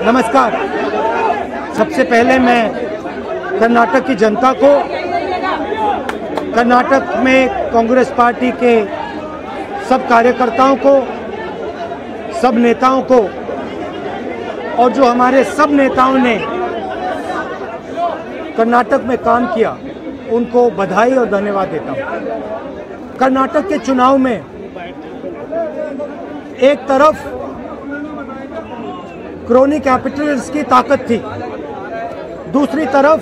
नमस्कार। सबसे पहले मैं कर्नाटक की जनता को, कर्नाटक में कांग्रेस पार्टी के सब कार्यकर्ताओं को, सब नेताओं को और जो हमारे सब नेताओं ने कर्नाटक में काम किया उनको बधाई और धन्यवाद देता हूँ। कर्नाटक के चुनाव में एक तरफ क्रोनी कैपिटल्स की ताकत थी, दूसरी तरफ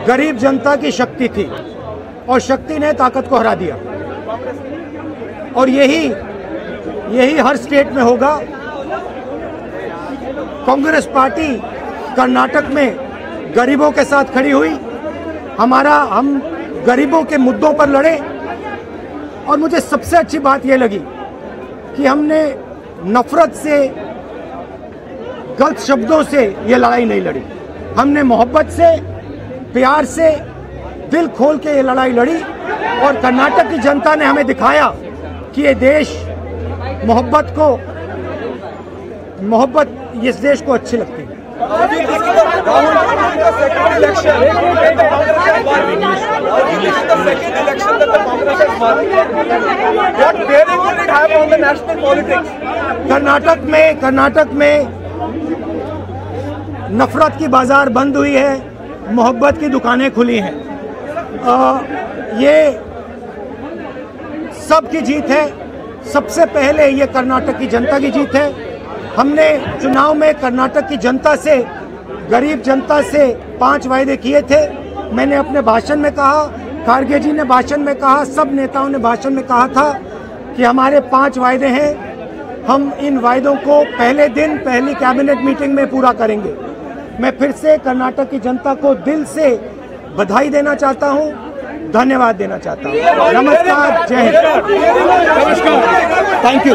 गरीब जनता की शक्ति थी और शक्ति ने ताकत को हरा दिया। और यही हर स्टेट में होगा। कांग्रेस पार्टी कर्नाटक में गरीबों के साथ खड़ी हुई, हम गरीबों के मुद्दों पर लड़े। और मुझे सबसे अच्छी बात यह लगी कि हमने नफरत से, गलत शब्दों से ये लड़ाई नहीं लड़ी। हमने मोहब्बत से, प्यार से, दिल खोल के ये लड़ाई लड़ी और कर्नाटक की जनता ने हमें दिखाया कि ये देश मोहब्बत इस देश को अच्छी लगती है। कर्नाटक में नफरत की बाजार बंद हुई है, मोहब्बत की दुकानें खुली हैं। ये सबकी जीत है। सबसे पहले ये कर्नाटक की जनता की जीत है। हमने चुनाव में कर्नाटक की जनता से, गरीब जनता से 5 वायदे किए थे। मैंने अपने भाषण में कहा, खारगे जी ने भाषण में कहा, सब नेताओं ने भाषण में कहा था कि हमारे 5 वायदे हैं। हम इन वायदों को पहले दिन पहली कैबिनेट मीटिंग में पूरा करेंगे। मैं फिर से कर्नाटक की जनता को दिल से बधाई देना चाहता हूं, धन्यवाद देना चाहता हूं। नमस्कार, जय हिंद। Thank you.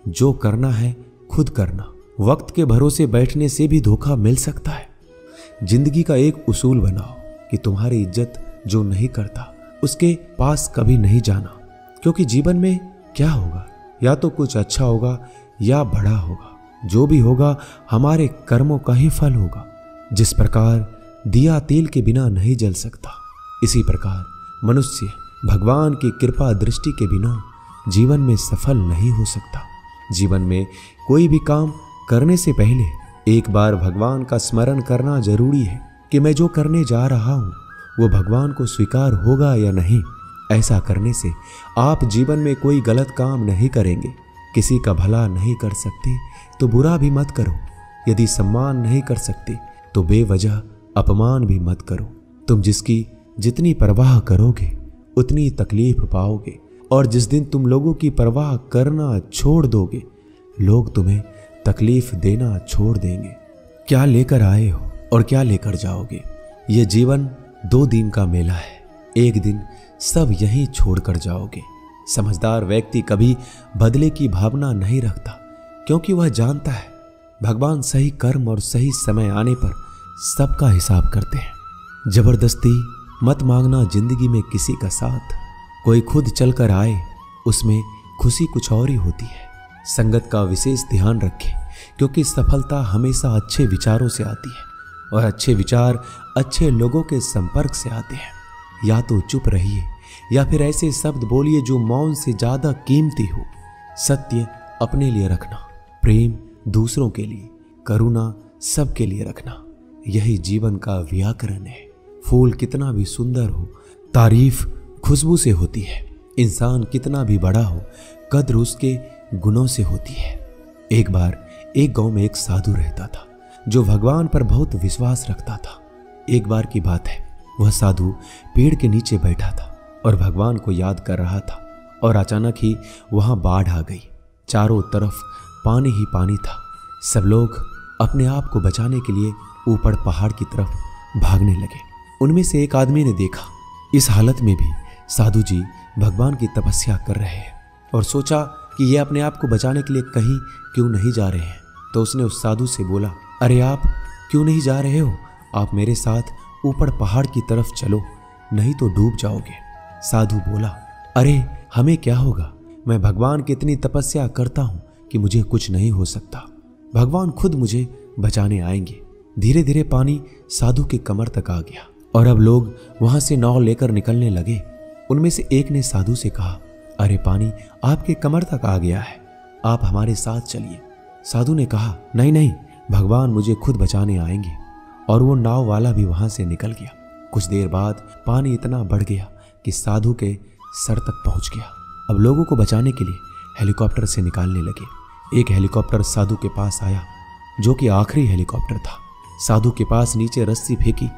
जो करना है खुद करना। वक्त के भरोसे बैठने से भी धोखा मिल सकता है। जिंदगी का एक उसूल बनाओ कि तुम्हारी इज्जत जो नहीं करता उसके पास कभी नहीं जाना, क्योंकि जीवन में क्या होगा, या तो कुछ अच्छा होगा या बड़ा होगा। जो भी होगा हमारे कर्मों का ही फल होगा। जिस प्रकार दिया तेल के बिना नहीं जल सकता, इसी प्रकार मनुष्य भगवान की कृपा दृष्टि के बिना जीवन में सफल नहीं हो सकता। जीवन में कोई भी काम करने से पहले एक बार भगवान का स्मरण करना जरूरी है कि मैं जो करने जा रहा हूँ वो भगवान को स्वीकार होगा या नहीं। ऐसा करने से आप जीवन में कोई गलत काम नहीं करेंगे। किसी का भला नहीं कर सकते तो बुरा भी मत करो। यदि सम्मान नहीं कर सकते तो बेवजह अपमान भी मत करो। तुम जिसकी जितनी परवाह करोगे उतनी तकलीफ पाओगे, और जिस दिन तुम लोगों की परवाह करना छोड़ दोगे, लोग तुम्हें तकलीफ देना छोड़ देंगे। क्या लेकर आए हो और क्या लेकर जाओगे? ये जीवन 2 दिन का मेला है। एक दिन सब यहीं छोड़कर जाओगे। समझदार व्यक्ति कभी बदले की भावना नहीं रखता, क्योंकि वह जानता है भगवान सही कर्म और सही समय आने पर सबका हिसाब करते हैं। जबरदस्ती मत मांगना जिंदगी में किसी का साथ। कोई खुद चलकर आए उसमें खुशी कुछ और ही होती है। संगत का विशेष ध्यान रखें, क्योंकि सफलता हमेशा अच्छे विचारों से आती है, और अच्छे विचार अच्छे लोगों के संपर्क से आते हैं। या तो चुप रहिए या फिर ऐसे शब्द बोलिए जो मौन से ज्यादा कीमती हो। सत्य अपने लिए रखना, प्रेम दूसरों के लिए, करुणा सबके लिए रखना, यही जीवन का व्याकरण है। फूल कितना भी सुंदर हो, तारीफ खुशबू से होती है। इंसान कितना भी बड़ा हो, कद्र उसके गुणों से होती है। एक बार एक गांव में एक साधु रहता था जो भगवान पर बहुत विश्वास रखता था। एक बार की बात है, वह साधु पेड़ के नीचे बैठा था और भगवान को याद कर रहा था, और अचानक ही वहां बाढ़ आ गई। चारों तरफ पानी ही पानी था। सब लोग अपने आप को बचाने के लिए ऊपर पहाड़ की तरफ भागने लगे। उनमें से एक आदमी ने देखा इस हालत में भी साधु जी भगवान की तपस्या कर रहे हैं, और सोचा कि ये अपने आप को बचाने के लिए कहीं क्यों नहीं जा रहे हैं। तो उसने उस साधु से बोला, अरे आप क्यों नहीं जा रहे हो? आप मेरे साथ ऊपर पहाड़ की तरफ चलो, नहीं तो डूब जाओगे। साधु बोला, अरे हमें क्या होगा? मैं भगवान की इतनी तपस्या करता हूं कि मुझे कुछ नहीं हो सकता। भगवान खुद मुझे बचाने आएंगे। धीरे धीरे पानी साधु के कमर तक आ गया, और अब लोग वहां से नाव लेकर निकलने लगे। उनमें से एक ने साधु से कहा, अरे पानी आपके कमर तक आ गया है, आप हमारे साथ चलिए। साधु ने कहा, नहीं नहीं, भगवान मुझे खुद बचाने आएंगे। और वो नाव वाला भी वहां से निकल गया। कुछ देर बाद पानी इतना बढ़ गया कि साधु के सर तक पहुंच गया। अब लोगों को बचाने के लिए हेलीकॉप्टर से निकालने लगे। एक हेलीकॉप्टर साधु के पास आया, जो कि आखिरी हेलीकॉप्टर था। साधु के पास नीचे रस्सी फेंकी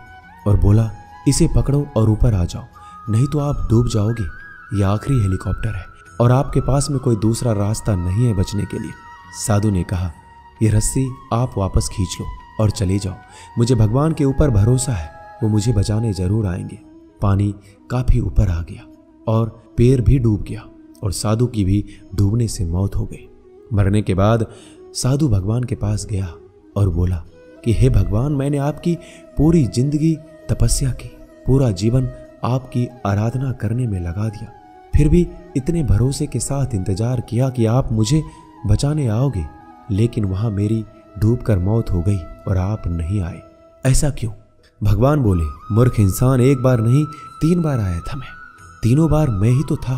और बोला, इसे पकड़ो और ऊपर आ जाओ, नहीं तो आप डूब जाओगे। यह आखिरी हेलीकॉप्टर है और आपके पास में कोई दूसरा रास्ता नहीं है बचने के लिए। साधु ने कहा, यह रस्सी आप वापस खींच लो और चले जाओ। मुझे भगवान के ऊपर भरोसा है, वो मुझे बचाने जरूर आएंगे। पानी काफी ऊपर आ गया और पैर भी डूब गया, और साधु की भी डूबने से मौत हो गई। मरने के बाद साधु भगवान के पास गया और बोला कि हे भगवान, मैंने आपकी पूरी जिंदगी तपस्या की, पूरा जीवन आपकी आराधना करने में लगा दिया, फिर भी इतने भरोसे के साथ इंतजार किया कि आप मुझे बचाने आओगे, लेकिन वहां मेरी डूबकर मौत हो गई और आप नहीं आए। ऐसा क्यों? भगवान बोले, मूर्ख इंसान, एक बार नहीं 3 बार आया था मैं। तीनों बार मैं ही तो था।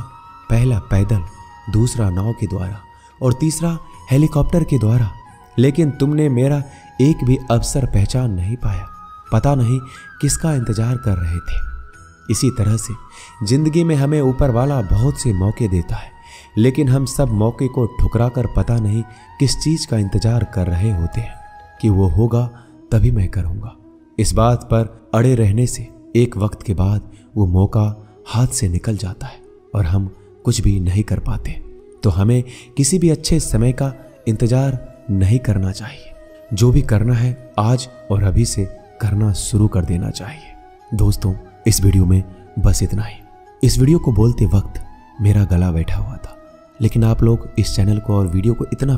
पहला पैदल, दूसरा नाव के द्वारा और तीसरा हेलीकॉप्टर के द्वारा, लेकिन तुमने मेरा एक भी अवसर पहचान नहीं पाया। पता नहीं किसका इंतजार कर रहे थे। इसी तरह से जिंदगी में हमें ऊपर वाला बहुत से मौके देता है, लेकिन हम सब मौके को ठुकरा कर पता नहीं किस चीज का इंतजार कर रहे होते हैं कि वो होगा तभी मैं करूंगा। इस बात पर अड़े रहने से एक वक्त के बाद वो मौका हाथ से निकल जाता है और हम कुछ भी नहीं कर पाते। तो हमें किसी भी अच्छे समय का इंतजार नहीं करना चाहिए। जो भी करना है आज और अभी से करना शुरू कर देना चाहिए। दोस्तों, इस वीडियो में बस इतना ही। इस वीडियो को बोलते वक्त मेरा गला बैठा हुआ था, लेकिन आप लोग इस चैनल को और वीडियो को इतना